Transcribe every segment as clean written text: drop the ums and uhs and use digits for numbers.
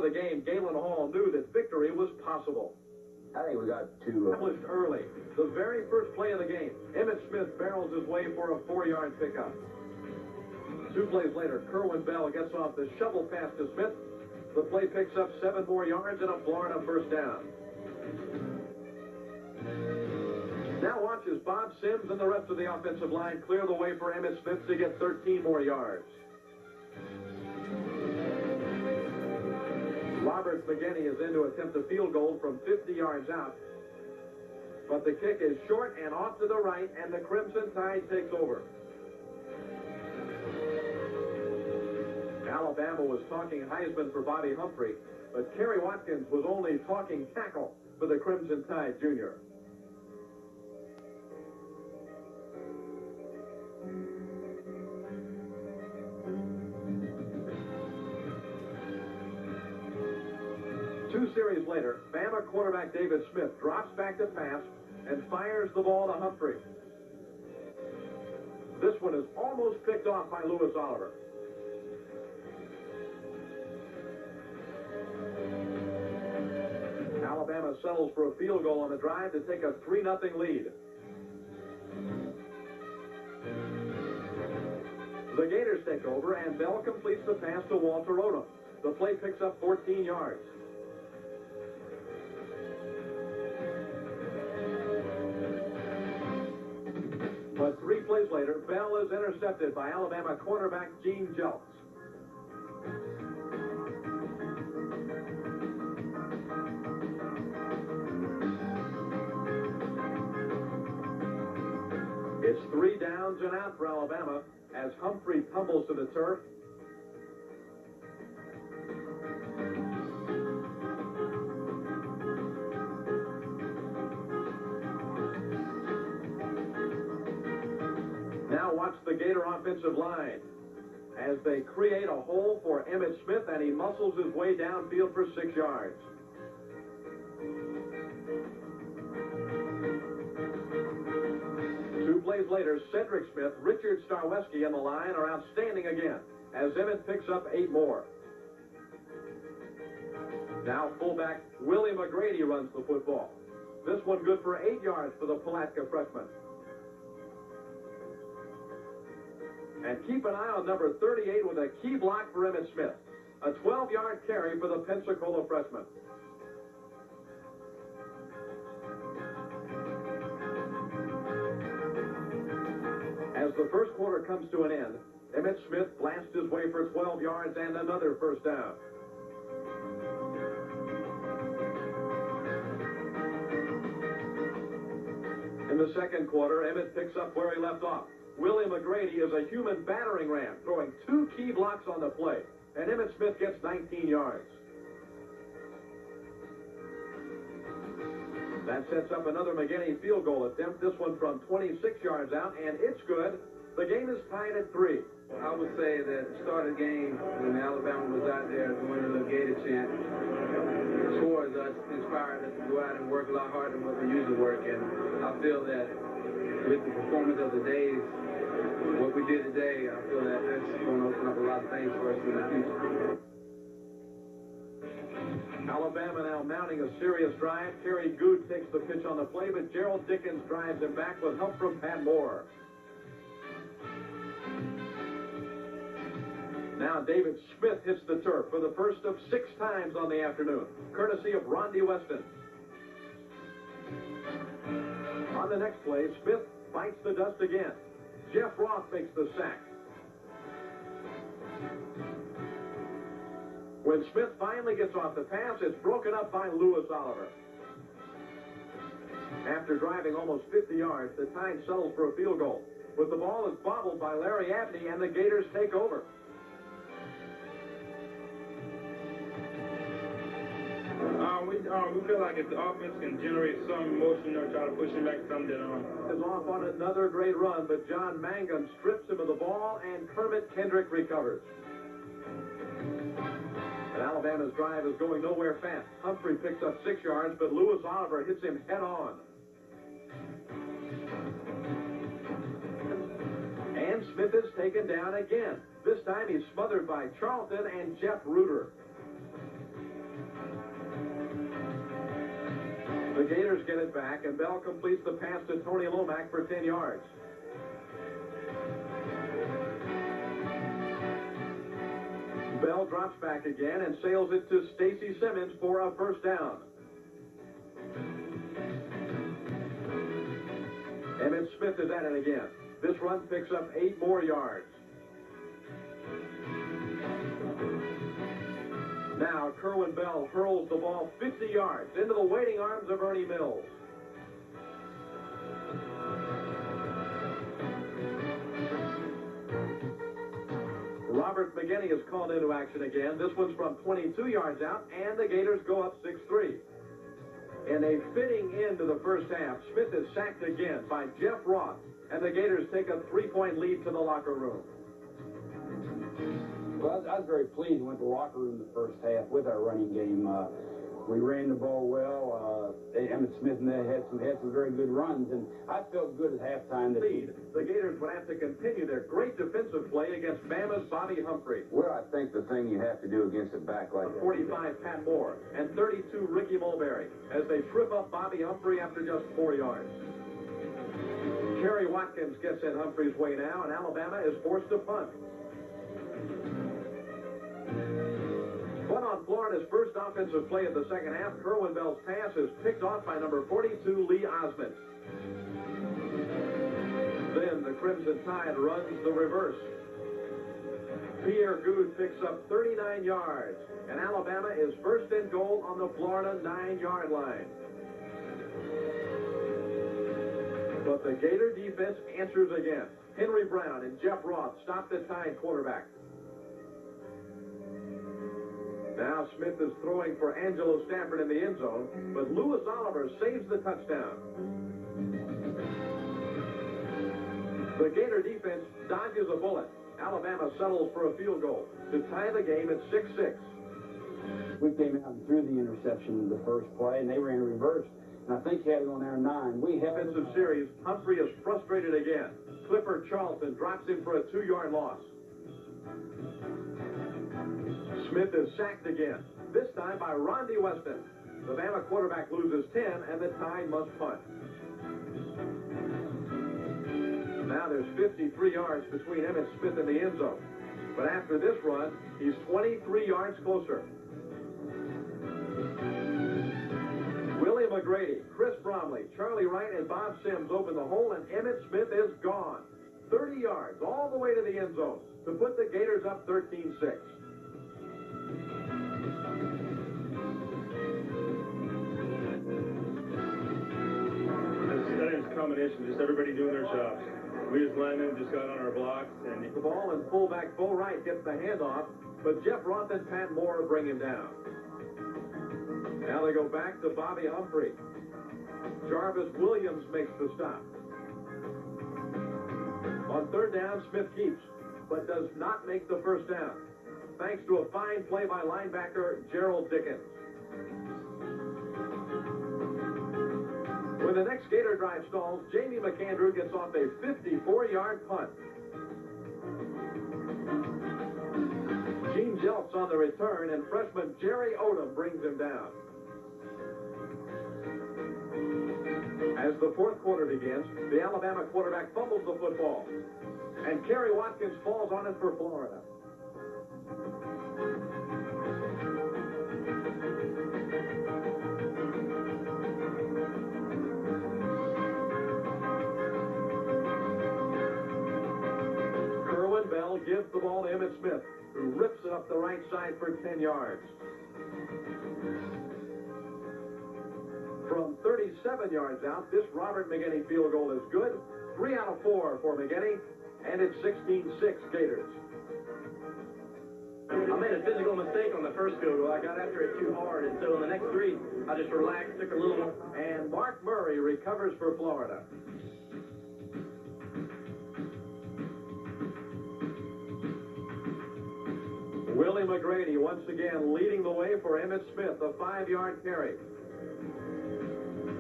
the game, Galen Hall knew that victory was possible. I think we got to... Established early. The very first play of the game, Emmitt Smith barrels his way for a 4-yard pickup. 2 plays later, Kerwin Bell gets off the shovel pass to Smith. The play picks up 7 more yards and a Florida first down. Now watch as Bob Sims and the rest of the offensive line clear the way for Emmitt Smith to get 13 more yards. Robert McGinney is in to attempt a field goal from 50 yards out. But the kick is short and off to the right, and the Crimson Tide takes over. Alabama was talking Heisman for Bobby Humphrey, but Kerry Watkins was only talking tackle for the Crimson Tide Jr. Two series later, Bama quarterback David Smith drops back to pass and fires the ball to Humphrey. This one is almost picked off by Lewis Oliver. Alabama settles for a field goal on the drive to take a 3-0 lead. The Gators take over, and Bell completes the pass to Walter Odom. The play picks up 14 yards. But 3 plays later, Bell is intercepted by Alabama cornerback Gene Jelks. It's 3 downs and out for Alabama as Humphrey tumbles to the turf. Now watch the Gator offensive line as they create a hole for Emmitt Smith, and he muscles his way downfield for 6 yards. Plays later, Cedric Smith, Richard Starweski, and the line are outstanding again as Emmitt picks up 8 more. Now fullback Willie McGrady runs the football. This one good for 8 yards for the Palatka freshman. And keep an eye on number 38 with a key block for Emmitt Smith. A 12-yard carry for the Pensacola freshman. As the first quarter comes to an end, Emmitt Smith blasts his way for 12 yards and another first down. In the second quarter, Emmitt picks up where he left off. Willie McGrady is a human battering ram, throwing 2 key blocks on the play, and Emmitt Smith gets 19 yards. That sets up another McGinney field goal attempt, this one from 26 yards out, and it's good. The game is tied at 3. I would say that the start of the game, when Alabama was out there doing the little Gator chant, towards us, inspired us to go out and work a lot harder than what we usually work. And I feel that with the performance of the days, what we did today, I feel that that's going to open up a lot of things for us in the future. Alabama now mounting a serious drive. Kerry Good takes the pitch on the play, but Gerald Dickens drives him back with help from Pat Moore. Now David Smith hits the turf for the first of 6 times on the afternoon, courtesy of Rondi Weston. On the next play, Smith bites the dust again. Jeff Roth makes the sack. When Smith finally gets off the pass, it's broken up by Lewis Oliver. After driving almost 50 yards, the Tide settles for a field goal. But the ball is bobbled by Larry Abney, and the Gators take over. We feel like if the offense can generate some motion or try to push him back some, then is off on another great run, but John Mangum strips him of the ball, and Kermit Kendrick recovers. And Alabama's drive is going nowhere fast. Humphrey picks up 6 yards, but Lewis Oliver hits him head on. And Smith is taken down again. This time he's smothered by Charlton and Jeff Reuter. Gators get it back, and Bell completes the pass to Tony Lomack for 10 yards. Bell drops back again and sails it to Stacy Simmons for a first down. Emmett Smith is at it again. This run picks up 8 more yards. Now Kerwin Bell hurls the ball 50 yards into the waiting arms of Ernie Mills. Robert McGinney is called into action again. This one's from 22 yards out, and the Gators go up 6-3. In a fitting end to the first half, Smith is sacked again by Jeff Roth, and the Gators take a 3-point lead to the locker room. Well, I was very pleased with the locker room in the first half with our running game. We ran the ball well. Emmett Smith and they had some very good runs, and I felt good at halftime. That the Gators would have to continue their great defensive play against Bama's Bobby Humphrey. Well, I think the thing you have to do against a back like that. 45 Pat Moore and 32 Ricky Mulberry as they trip up Bobby Humphrey after just 4 yards. Kerry Watkins gets in Humphrey's way now, and Alabama is forced to punt. But on Florida's first offensive play of the second half, Kerwin Bell's pass is picked off by number 42, Lee Osmond. Then the Crimson Tide runs the reverse. Pierre Good picks up 39 yards, and Alabama is first and goal on the Florida 9-yard line. But the Gator defense answers again. Henry Brown and Jeff Roth stop the Tide quarterback. Now Smith is throwing for Angelo Stafford in the end zone, but Lewis Oliver saves the touchdown. The Gator defense dodges a bullet. Alabama settles for a field goal to tie the game at 6-6. we came out and threw the interception in the first play, and they ran reverse. And I think he had it on there 9. We held defensive series. Humphrey is frustrated again. Clifford Charlton drops him for a 2-yard loss. Smith is sacked again, this time by Rondi Weston. The Bama quarterback loses 10, and the Tide must punt. Now there's 53 yards between Emmett Smith and the end zone. But after this run, he's 23 yards closer. Willie McGrady, Chris Bromley, Charlie Wright, and Bob Sims open the hole, and Emmett Smith is gone. 30 yards all the way to the end zone to put the Gators up 13-6. That is a combination, just everybody doing their jobs. We as linemen just got on our blocks. And the ball, and fullback Bo Wright gets the handoff, but Jeff Roth and Pat Moore bring him down. Now they go back to Bobby Humphrey. Jarvis Williams makes the stop. On third down, Smith keeps, but does not make the first down, thanks to a fine play by linebacker Gerald Dickens. When the next Gator drive stalls, Jamie McAndrew gets off a 54-yard punt. Gene Jelks on the return, and freshman Jerry Odom brings him down. As the fourth quarter begins, the Alabama quarterback fumbles the football, and Kerry Watkins falls on it for Florida. Kerwin Bell gives the ball to Emmitt Smith, who rips it up the right side for 10 yards. From 37 yards out, this Robert McGinney field goal is good. 3 out of 4 for McGinney, and it's 16-6 Gators. I made a physical mistake on the first field goal. I got after it too hard, and so in the next 3, I just relaxed, took a little more. And Mark Murray recovers for Florida. Willie McGrady once again leading the way for Emmitt Smith, a 5-yard carry.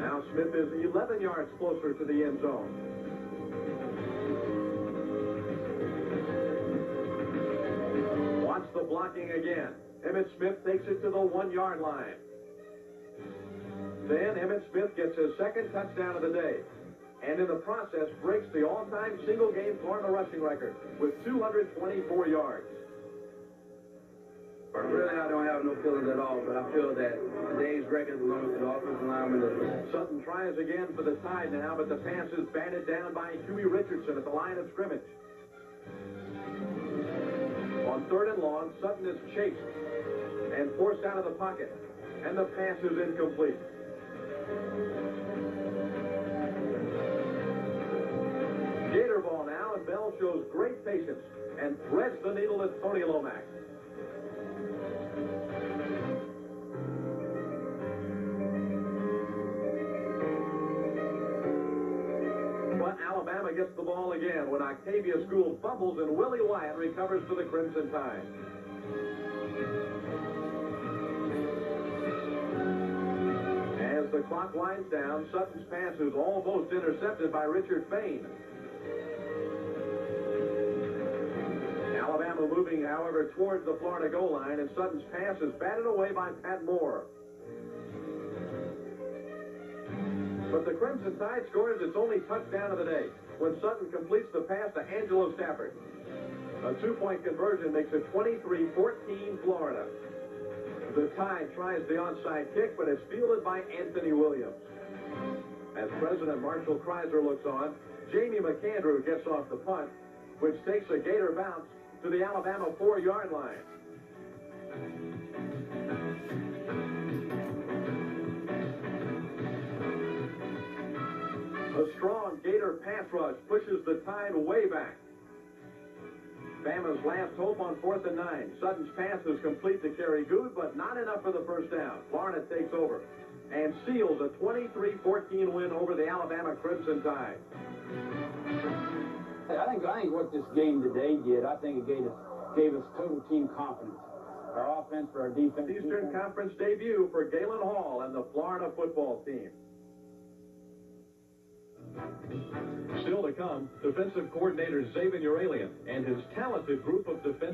Now Smith is 11 yards closer to the end zone. Watch the blocking again. Emmitt Smith takes it to the 1-yard line. Then Emmitt Smith gets his second touchdown of the day, and in the process breaks the all-time single-game Florida rushing record with 224 yards. Really, I don't have no feelings at all, but I feel that today's record belongs to the offensive lineman. Sutton tries again for the tie now, but the pass is batted down by Huey Richardson at the line of scrimmage. On 3rd and long, Sutton is chased and forced out of the pocket, and the pass is incomplete. Gator ball now, and Bell shows great patience and threads the needle at Tony Lomax. But Alabama gets the ball again when Octavia School fumbles and Willie Wyatt recovers for the Crimson Tide. As the clock winds down, Sutton's pass is almost intercepted by Richard Fain. Alabama moving, however, towards the Florida goal line, and Sutton's pass is batted away by Pat Moore. But the Crimson Tide scores its only touchdown of the day when Sutton completes the pass to Angelo Stafford. A two-point conversion makes it 23-14 Florida. The Tide tries the onside kick, but is fielded by Anthony Williams. As President Marshall Kreiser looks on, Jamie McAndrew gets off the punt, which takes a Gator bounce to the Alabama 4-yard line. A strong Gator pass rush pushes the Tide way back. Bama's last hope on 4th and 9. Sutton's pass is complete to Kerry Good, but not enough for the first down. Florida takes over and seals a 23-14 win over the Alabama Crimson Tide. I think what this game today did, I think it gave us total team confidence. Our offense, for our defense. Eastern Conference debut for Galen Hall and the Florida football team. Still to come, defensive coordinator Zaven Uralian and his talented group of defensive